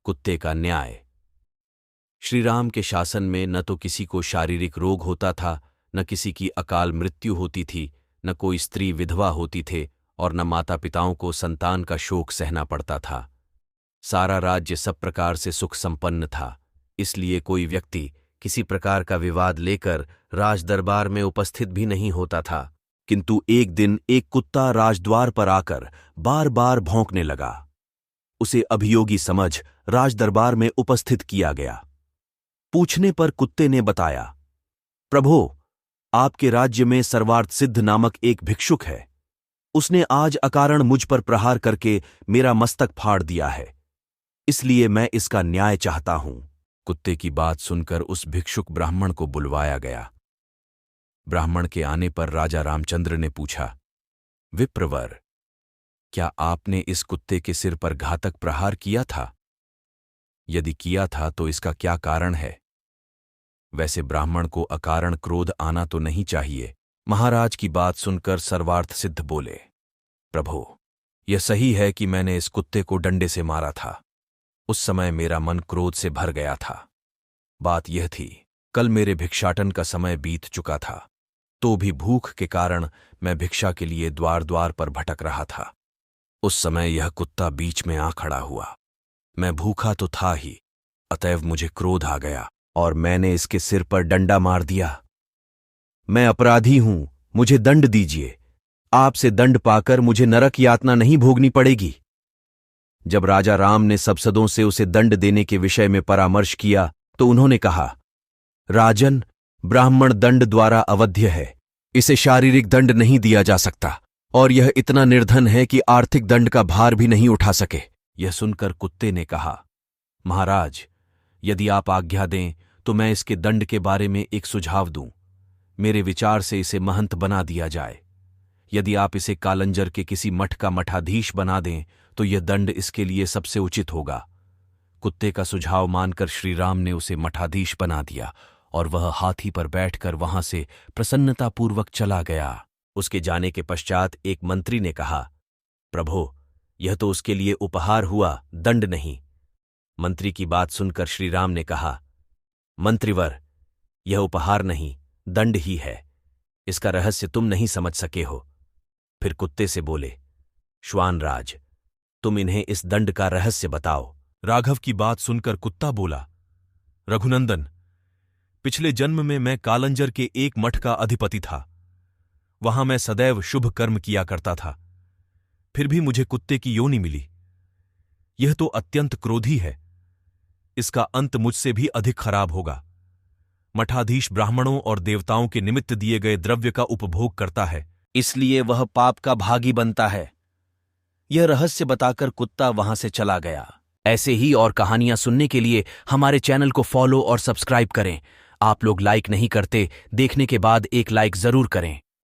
कुत्ते का न्याय। श्री राम के शासन में न तो किसी को शारीरिक रोग होता था, न किसी की अकाल मृत्यु होती थी, न कोई स्त्री विधवा होती थे और न माता पिताओं को संतान का शोक सहना पड़ता था। सारा राज्य सब प्रकार से सुख संपन्न था। इसलिए कोई व्यक्ति किसी प्रकार का विवाद लेकर राज दरबार में उपस्थित भी नहीं होता था। किंतु एक दिन एक कुत्ता राजद्वार पर आकर बार बार भौंकने लगा। उसे अभियोगी समझ राज दरबार में उपस्थित किया गया। पूछने पर कुत्ते ने बताया, प्रभो, आपके राज्य में सर्वार्थ सिद्ध नामक एक भिक्षुक है। उसने आज अकारण मुझ पर प्रहार करके मेरा मस्तक फाड़ दिया है, इसलिए मैं इसका न्याय चाहता हूं। कुत्ते की बात सुनकर उस भिक्षुक ब्राह्मण को बुलवाया गया। ब्राह्मण के आने पर राजा रामचंद्र ने पूछा, विप्रवर, क्या आपने इस कुत्ते के सिर पर घातक प्रहार किया था? यदि किया था तो इसका क्या कारण है? वैसे ब्राह्मण को अकारण क्रोध आना तो नहीं चाहिए। महाराज की बात सुनकर सर्वार्थ सिद्ध बोले, प्रभो, यह सही है कि मैंने इस कुत्ते को डंडे से मारा था। उस समय मेरा मन क्रोध से भर गया था। बात यह थी, कल मेरे भिक्षाटन का समय बीत चुका था, तो भी भूख के कारण मैं भिक्षा के लिए द्वार द्वार पर भटक रहा था। उस समय यह कुत्ता बीच में आ खड़ा हुआ। मैं भूखा तो था ही, अतएव मुझे क्रोध आ गया और मैंने इसके सिर पर डंडा मार दिया। मैं अपराधी हूं, मुझे दंड दीजिए। आपसे दंड पाकर मुझे नरक यातना नहीं भोगनी पड़ेगी। जब राजा राम ने सभासदों से उसे दंड देने के विषय में परामर्श किया तो उन्होंने कहा, राजन, ब्राह्मण दंड द्वारा अवध्य है, इसे शारीरिक दंड नहीं दिया जा सकता और यह इतना निर्धन है कि आर्थिक दंड का भार भी नहीं उठा सके। यह सुनकर कुत्ते ने कहा, महाराज, यदि आप आज्ञा दें तो मैं इसके दंड के बारे में एक सुझाव दूं। मेरे विचार से इसे महंत बना दिया जाए। यदि आप इसे कालंजर के किसी मठ का मठाधीश बना दें तो यह दंड इसके लिए सबसे उचित होगा। कुत्ते का सुझाव मानकर श्री राम ने उसे मठाधीश बना दिया और वह हाथी पर बैठकर वहां से प्रसन्नतापूर्वक चला गया। उसके जाने के पश्चात एक मंत्री ने कहा, प्रभो, यह तो उसके लिए उपहार हुआ, दंड नहीं। मंत्री की बात सुनकर श्री राम ने कहा, मंत्रीवर, यह उपहार नहीं, दंड ही है। इसका रहस्य तुम नहीं समझ सके हो। फिर कुत्ते से बोले, श्वानराज, तुम इन्हें इस दंड का रहस्य बताओ। राघव की बात सुनकर कुत्ता बोला, रघुनंदन, पिछले जन्म में मैं कालंजर के एक मठ का अधिपति था। वहां मैं सदैव शुभ कर्म किया करता था, फिर भी मुझे कुत्ते की योनि मिली। यह तो अत्यंत क्रोधी है, इसका अंत मुझसे भी अधिक खराब होगा। मठाधीश ब्राह्मणों और देवताओं के निमित्त दिए गए द्रव्य का उपभोग करता है, इसलिए वह पाप का भागी बनता है। यह रहस्य बताकर कुत्ता वहां से चला गया। ऐसे ही और कहानियां सुनने के लिए हमारे चैनल को फॉलो और सब्सक्राइब करें। आप लोग लाइक नहीं करते, देखने के बाद एक लाइक जरूर करें।